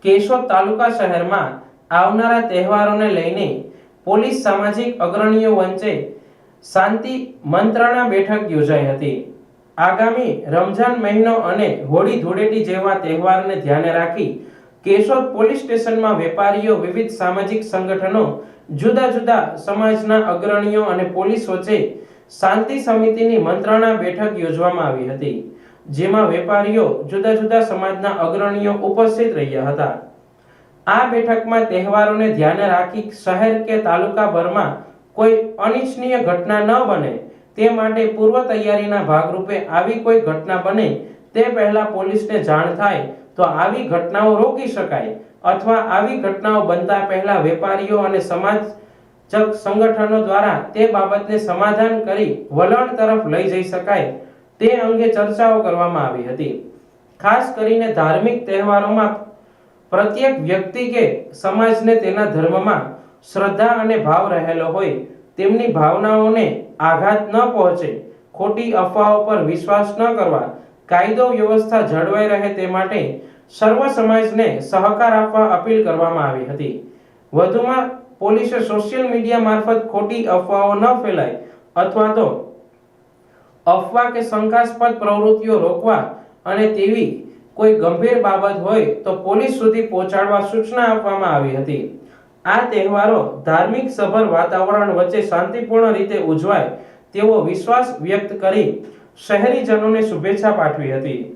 કેશોદ તાલુકા શહેરમાં આવનારા તહેવારોને લઈને પોલીસ સામાજિક અગ્રણીઓ વચ્ચે શાંતિ મંત્રણા બેઠક યોજાઈ હતી। આગામી રમઝાન મહિનો અને હોળી ધૂળેટી જેવા તહેવારને ધ્યાને રાખી કેશોદ પોલીસ સ્ટેશનમાં વેપારીઓ, વિવિધ સામાજિક સંગઠનો, જુદા જુદા સમાજના અગ્રણીઓ અને પોલીસ વચ્ચે શાંતિ સમિતિની મંત્રણા બેઠક યોજવામાં આવી હતી, જેમાં વેપારીઓ, જુદા જુદા સમાજના અગ્રણીઓ ઉપસ્થિત રહ્યા હતા। આ બેઠકમાં તહેવારોને ધ્યાને રાખી શહેર કે તાલુકાભરમાં કોઈ અનિચ્છનીય ઘટના ન બને તે માટે પૂર્વ તૈયારીના ભાગરૂપે આવી કોઈ ઘટના બને તે પહેલા પોલીસને જાણ થાય તો આવી ઘટનાઓ રોકી શકાય અથવા આવી ઘટનાઓ બનતા પહેલા વેપારીઓ અને સમાજ સંગઠનો દ્વારા તે બાબતને સમાધાન કરી વલણ તરફ લઈ જઈ શકાય તે અંગે ચર્ચાઓ કરવામાં આવી હતી। ખાસ કરીને ધાર્મિક તહેવારોમાં પ્રત્યેક વ્યક્તિ કે સમાજને તેના ધર્મમાં શ્રદ્ધા અને ભાવ રહેલો હોય તેમની ભાવનાઓને આઘાત ન પહોંચે, ખોટી અફવાઓ પર વિશ્વાસ ન કરવા, કાયદો વ્યવસ્થા જળવાઈ રહે તે માટે સર્વ સમાજને સહકાર આપવા અપીલ કરવામાં આવી હતી। વધુમાં પોલીસે સોશિયલ મીડિયા મારફત ખોટી અફવાઓ ન ફેલાય અથવા તો અફવા કે શંકાસ્પદ પ્રવૃત્તિઓ રોકવા અને તેવી કોઈ ગંભીર બાબત હોય તો પોલીસ સુધી પહોંચાડવા સૂચના આપવામાં આવી હતી। આ તહેવારો ધાર્મિક સભર વાતાવરણ વચ્ચે શાંતિપૂર્ણ રીતે ઉજવાય તેવો વિશ્વાસ વ્યક્ત કરી શહેરીજનોને શુભેચ્છા પાઠવી હતી।